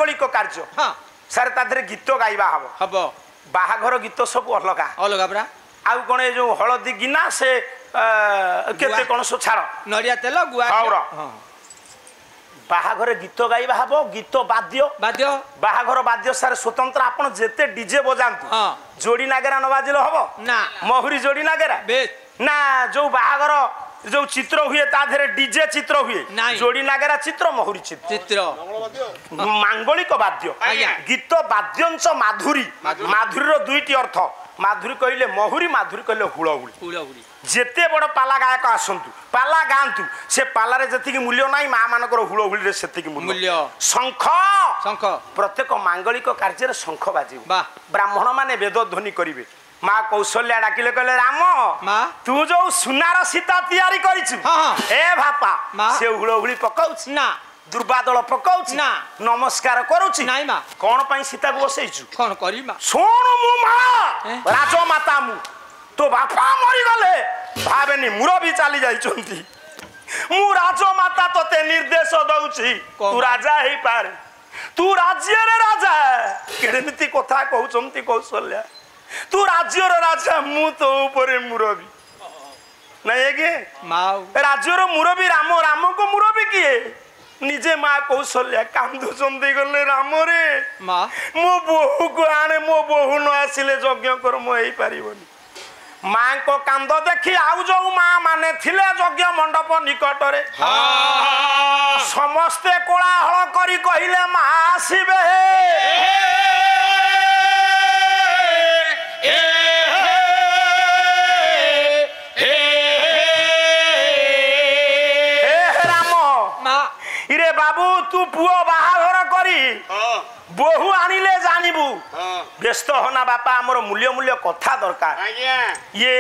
मांगलिक कार्य सारे तादरे गीत गाइबा हम बाहाघर गीत सब अलगा अलगा परा आउ कोन ए जो हळदी गिना से केते कोन सो छाड़ नरिया तेल गुआ बाहाघर गीत गाइबा हम गीत वाद्य वाद्य बाहाघर वाद्य सारे स्वतंत्र आपण जेते डीजे बजांतु जोड़ी नागेरा न बाजिलो हबो ना महुरी जोड़ी नागेरा ना जो बाहाघर जो चित्र हुए ता धरे डीजे चित्र हुए जोड़ी नागेरा चित्र महुरी चित्र मांगलिक वाद्य गीत वाद्यंश माधुरी माधुरी रो दुईटी अर्थ माधुरी कहले महुरी माधुरी कहले हुळहुळी जेते बड़ पाला गायक आसंतु पाला गांतु से पालारे जतिकी मूल्य नाही मा मानकर हुळहुळी रे सेतिकी मूल्य शंख शंख प्रत्येक मांगलिक कार्य रे शंख बाजिबो ब्राह्मण माने वेद ध्वनि करिवे माँ कौशल्या डाकिले कहले राम तू जो सुनार सीता तैयारी करिछु ए बापा से हुळहुळी पकाउछ ना दुर्बादल पकाउछ ना नमस्कार करूछि नाई मा कोन पई सीता को बसैछु कोन करी मा सोन मु मा राजो माता मु तो बापा मरि गले भाबेनी मुरबी चाली जाइछंती मु राजो माता तते निर्देश दउछि तू राजा हेई पार तू राज्य रे राजा केडेमिति कथा कहउछंती कौशल्या तू राज्य रे राजा मु तो ऊपर मुरबी नहीं के माँ राज्य रो मुरबी राम राम को मुरबी किए निजे माँ कौशल्या कांदु चंदी गले राम रे माँ मो बहु को आने मो बहु न आसिले यज्ञ कर मो हेई परिबनी माँ को कांद देखी आउ जो माँ माने थिले यज्ञ मंडप निकट रे समस्ते कोलाहल करी कहिले माँ आसीबे इरे बाबू तू पुओ बाहाघर करी बहु आनिले जानिबू व्यस्त होना बापा हमर मूल्य मूल्य कथा दरकार ये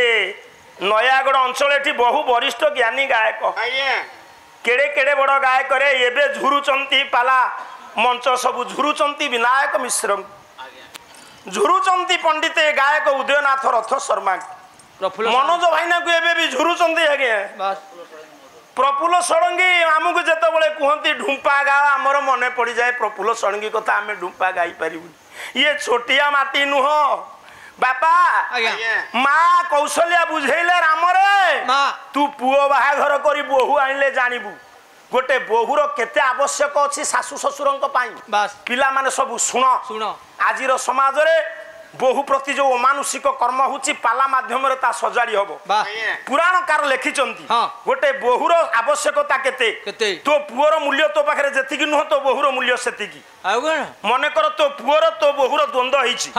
नयागढ़ अंचल एठी बहु वरिष्ठ ज्ञानी गायक केड़े केड़े बड़ गायक रे एबे झुरुचंती पाला मंच सब झुरुचंती विनायक मिश्र झुरुचंती पंडित गायक उदयनाथ रथ शर्मा मनोज भाईना को एबे भी झुरुचंती आगे प्रफुल्ल षडंगी आमको जिते बड़े कहती ढुंपा गाओ आमर मन पड़ जाए प्रफुल्ल षडंगी कथा आम ढुंपा गाई पारू ये छोटिया माटी नुह बापा माँ कौशल्या बुझेले राम रे तू पुओ बाहाघर करी बहु आनिले जानिबू गोटे बहुर केते आवश्यक अछि सासु ससुरंक पाई पिला माने सब सुन आजिर समाज रे बहु प्रति जो अमानुषिक कर्म होची पाला माध्यम रे ता सजाड़ी हबो पुराणकार लिखिचंती गोटे बहुर आवश्यकता केते तो पुओर मूल्य तो पाखरे जेतिकी न तो बहुर मूल्य सेतिकी मने कर तो पुओर तो बहुर द्वंद्व हिची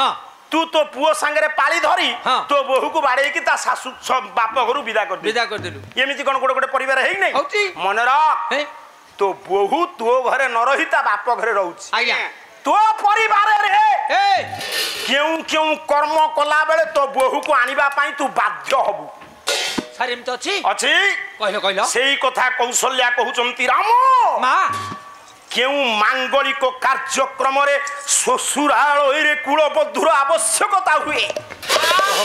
तू तो पुओ संगे पाली धरी तो बहु को बाड़े की ता सासु बाप घरु विदा कर देलु एमिति कोन गोटे गोटे परिवार हेई नै मन रख तो बहु तो घरे न रही ता बाप घरे रहउची आज्ञा तो परिवार रे क्यों क्यों कर्म कला बेले तो बहु को आनिबा पाई तू बाध्य हबु सर एमत अछि कहलो सेही कथा कौशल्या कहउचंती राम मां क्यों मांगलिक कार्यक्रम रे ससुराल रे कुलबद्धुर आवश्यकता हुए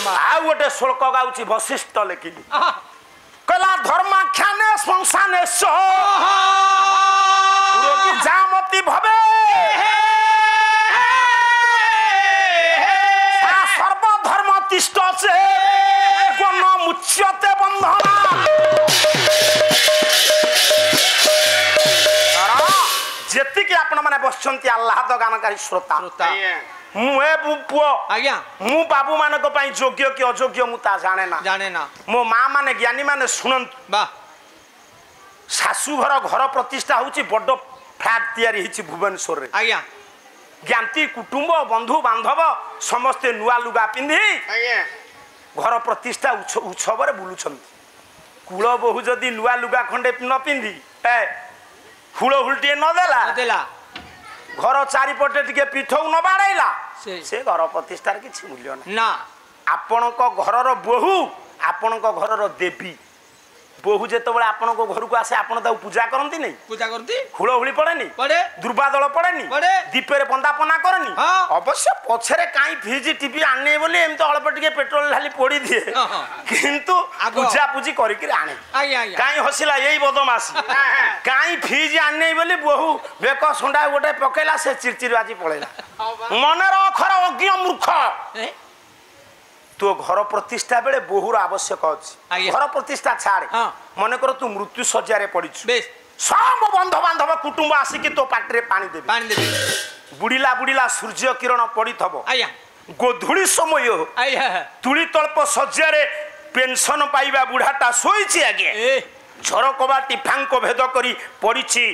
आ गोटे श्लोक गाउची वशिष्ठ लेखिली कला धर्माख्याने संसाने जामती भवे सर्वधर्म तिष्ठ से कोन मुच्यते बंधना जेति कि आपण माने बसचंती आह्लाद गानकारी श्रोता मुए पुओ आज्ञा मु बाबू मानक पई योग्य कि अयोग्य मु ता जाने ना मो मां माने ज्ञानी माने सुनंत बा सासु घर प्रतिष्ठा होची बड़ फ्लैट तैयारी हिची भुवनेश्वर रे आज्ञा ज्ञाती कुटुंब बंधु बांधव समस्ते नुआ लुगा पिंधि घर प्रतिष्ठा उत्सव रे बुलुछंती कुल बहु जदी नुआ लुगा खंडे न पिंधि हुळहुळटी न देला घर चारिपटे टिके पीठौ न बाड़ैला से घर प्रतिष्ठार किछि मूल्य ना आपणक घरर बहु आपणक घरर देवी बोहू जेतबेले आपण को घर को आसे आपण ताऊ पूजा करंती नहीं पूजा करती हुलहुली पड़ेनी पड़े दुर्बादल पड़ेनी पड़े दीपरे बंदापना करनी हाँ। अवश्य पछरे काई फ्रिज टीवी आने बोले एम तो अल्प टिके पेट्रोल ढाली पोड़ी दिए हाँ। किंतु पूजा पूजी करिक आने आज्ञा आज्ञा काई हसिला यही बदमासी काई फ्रिज आने बोले बहु बेक सुंडा गोटे पकेला से चिरचिरबाजी पळेला मनर अखर अज्ञ मूर्ख तो घर प्रतिष्ठा बेले बहुर आवश्यक अछि घर प्रतिष्ठा छाड़ मन कर तू मृत्यु सज्जा पड़ीछु सब बंधु बांधव कुटुंब आसिक तो पाटे पानी देबे बुड़ीला बुड़ीला सूर्य किरण पड़ी थबो गोधुली समय तुली तल्प सज्जा पेंशन पाइबा बुढ़ाटा शोइछि आगे झरक बाटी फांक भेद करी पड़ीछि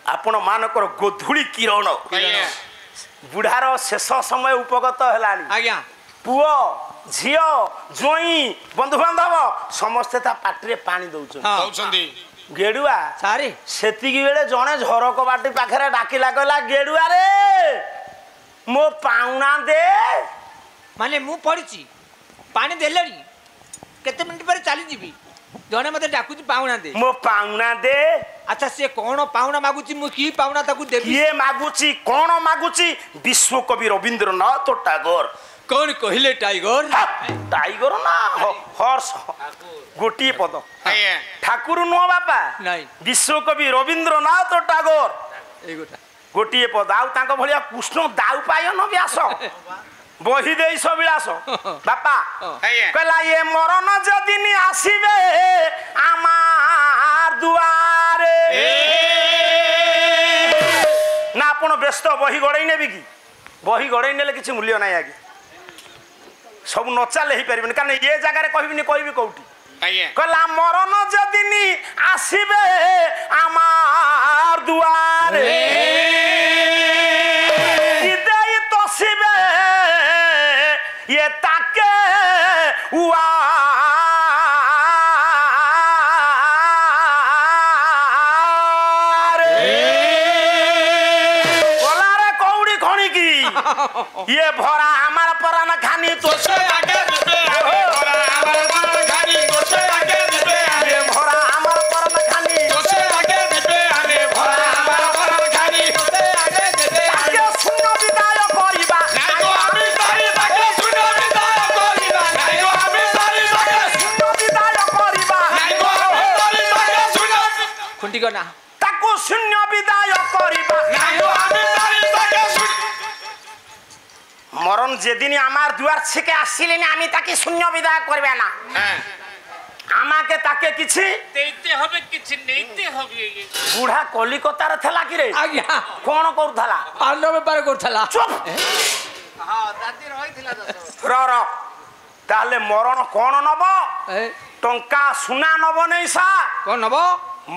आपण मानकर गोधुली किरण बुढ़ार शेष समय उपगत हेलानी आज्ञा पुओ झियो जोई बंधु बांधव समस्ते ता पाटे पानी दउछन गेडुआ सारी सेतिकी बेले जणे झरक बाटी पाखरे डाकिला कहला गेडुआ रे मो पाउना दे माने मु पड़ीची पानी देलड़ी केते मिनिट पर चली जीबी जणे मते डाकुची पाउना दे मो पाउना दे अच्छा से कोन पाउना मागुची मु की पाउना ताकू देबी ये मागुची कोन मागुची विश्व कवि रविंद्रनाथ टैगोर कौन कहले टाइगर टाइगर ना हर्ष गोटी पद ठाकुर नुह बापा नहीं विश्व कवि रविंद्रनाथ टैगोर गोटी पद आउ तांको भलिया कृष्ण दाउ पायन व्यास बही दे विलास बापा कहला ये मरण जदिनी आसीबे आमार दुआरे ना आपण व्यस्त बही गड़ई नेबी कि बही गड़ई नेले किछि मूल्य नाही आगे सब नचाले ही पारिबन कारण ये जगह कहबिनी कहबी कोठी कहला मरण जदिनी आसीबे आमार दुआरे इदई तसिबे ये ताके उआ बोलारे कौड़ी खणी की ये भरा हमारा पराना खानी तो से आगे दिबे भरा हमारा पराना खानी तो से आगे दिबे ये भरा हमारा पराना खानी तो से आगे दिबे आने भरा हमारा पराना खानी तो से आगे दिबे आगे सुनो विदाय करिबा नाही तो आमी सारी ताके सुनो विदाय करिबा नाही तो आमी सारी ताके सुनो विदाय करिबा नाही तो आमी सारी ताके सुनो कुंटी करना ताको शून्य विदाय करिबा नाही तो आमी सारी ताके सुनो मरण जेदिन आमार दुआर छिके आसिले नि आमी ताके शून्य विदाय करबे ना आमाके ताके किछि देते होबे किछि नैते होबे बुढ़ा कलिकता रे थला कि रे आज्ञा कोन करथला पांडव व्यापार करथला चुप हां दादी रहिथिला दस र ताले मरण कोन नबो टंका सुना नबो नै सा कोन नबो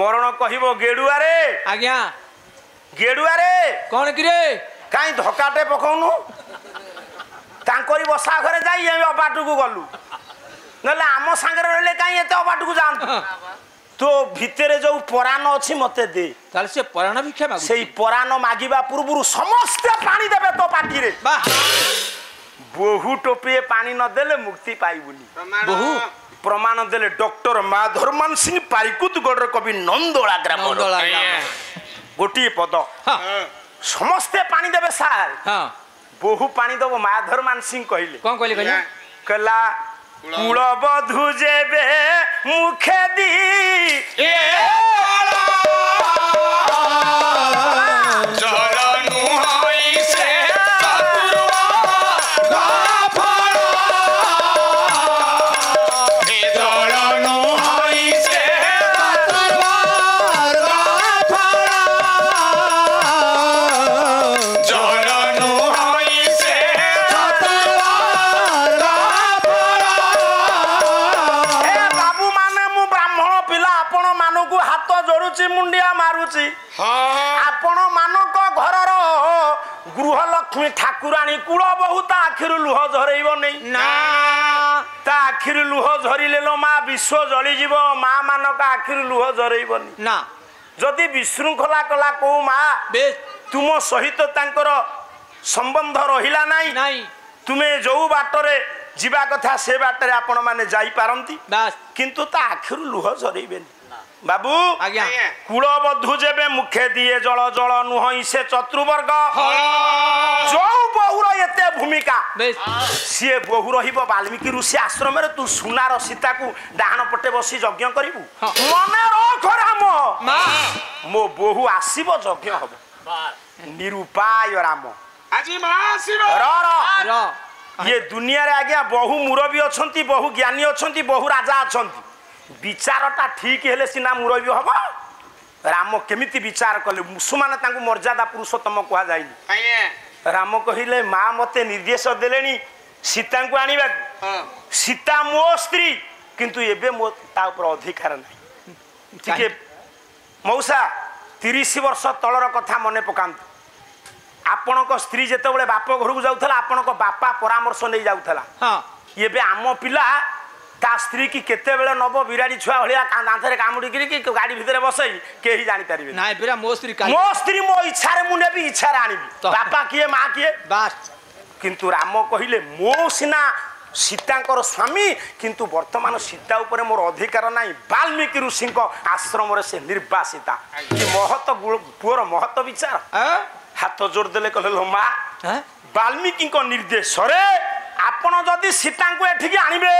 मरण कहिबो गेडुआ रे आज्ञा गेडुआ रे कोन कि रे काई धकाटे पकौनु तांकरी बसा घरे जाई एमे अबाटू को गलु नले आम संगे रहले काई एते अबाटू को जान तो भितरे जो परान अछि मते दे ताले से परान भिक्षा मागु सेई परान मागिबा पूर्वरु समस्त पानी देबे तो पाटी रे वाह बहु टोपे पानी न देले मुक्ति पाइबुनी बहु प्रमाण देले डॉक्टर माधरमान सिंह पारिकुतगढ़ कवि नंदोला ग्राम गोटी पद समस्ते पानी देबे सार हां बहु पानी दबो माधरमान सिंह कहले कोन कहले कहले कला कुल बधु जेबे मुखे दी ए जलनु होई से चतुरवा गाफड़ा ए जलनु होई से चतुरवा गाफड़ा जलनु होई से चतुरवा गाफड़ा ए बाबू माने मु ब्राह्मण पिला आपण मानकु हाथ जोड़ुची मुंडिया मारुची आपण मानक घरर गृह लक्ष्मी ठाकुराणी कुल बहुत आखिरु लुह झरइब नै ना ता आखिरु लुह झरिले लो मा विश्व जळि जीव मा मानक आखिरु लुह झरइबनी ना जदि विशृंखला कला को मा बेस तुम सहित तांकर संबंध रहिला नाही नहीं तुमे जो बाटरे जीवा कथा से बाटरे आपण माने जाई पारंती बस किंतु ता आखिरु लुह झरइबेनी बाबू आज्ञा कूलबधु जेबे मुखे दिए जल जल नुहई से चतुर्वर्ग जो बहुर एते भूमिका बेस सी बहु रहिब वाल्मीकि ऋषि आश्रम रे तू सुनार सीता को डाहाण पटे बसी यज्ञ करिवु हाँ। मने रख राम माँ मो बहु आसीब यज्ञ हब निरूपाय राम আজি মা আসিব र र ये दुनिया रे आज्ञा बहु मुरबी अछंती बहु ज्ञानी अछंती बहु राजा अछंती विचारटा ठीक हेले सिना मुरबी हब राम केमिति विचार कले मुसुमान तांकु मर्यादा पुरुषोत्तम कहा जाइनी আইয়া राम कहिले माँ मते निर्देश देलेनी सीता को आनिबा सीता मो स्त्री किंतु एबे मो ता ऊपर अधिकार नहीं ठीक मौसा 30 वर्ष तलर कथा मने पकांत आपणक स्त्री जेतेबेले बाप घर को जाउथला आपणक बापा परामर्श नै जाउथला हाँ एबे आम पिला ता स्त्री की केते बेले नब बिराड़ी छुआ भलिया दांथरे कामुडी कि गाड़ी भितरे बसई केही जानि तारिबे ना बेरा मो स्त्री का मो स्त्री मो इच्छा रे मु नेबी इच्छा रे आनिबी तो- बापा किए माँ किए बास किंतु राम कहिले मो सिना सीतांकर स्वामी किंतु वर्तमान सीता ऊपर मोर अधिकार नाही वाल्मीकि ऋषि आश्रम रे से निर्वासिता कि महत पुअर महत विचार हाथ जोड़ देले कहले लो माँ हैं वाल्मीकि निर्देश रे आपण जदि सीता को एठिक आनिबे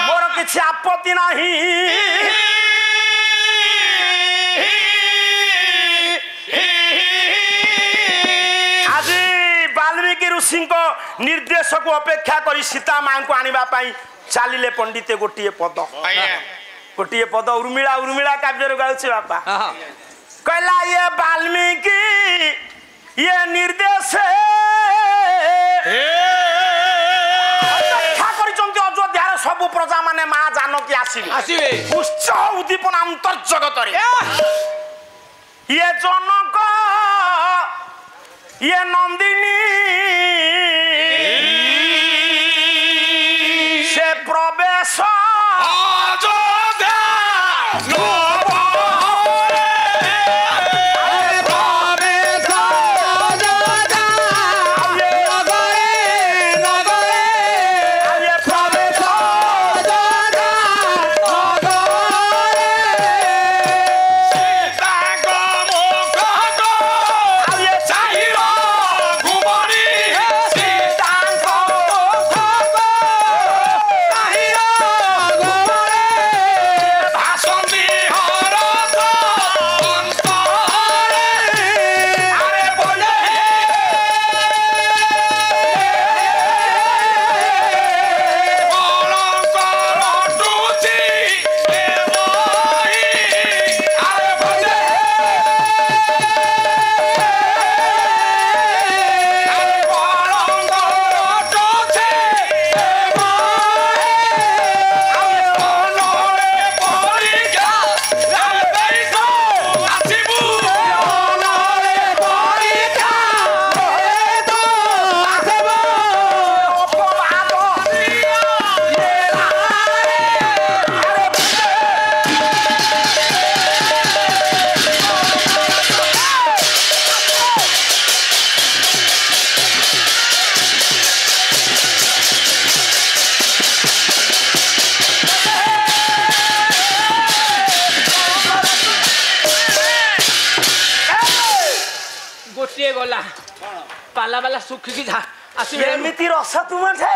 मोर किछि आपत्ति नाही वाल्मीकि ऋषि निर्देश को अपेक्षा करी सीता माँ को आनिबा पाई चलिले पंडिते गोटे पद गोटे पद उर्मिला उर्मिला काव्य गाउछि बापा हाँ कहला ये वाल्मीकि ये निर्देश अपेक्षा करिसंती अयोध्यार सब प्रजा माने माँ जानकी आसीबे आसीबे उत्साह उद्दीपना अंतर्जगत रे ये जनक ये नंदिनी से प्रवेश गोटे गला पाला वाला सुखी की जा आसीबे एमिति रस तुम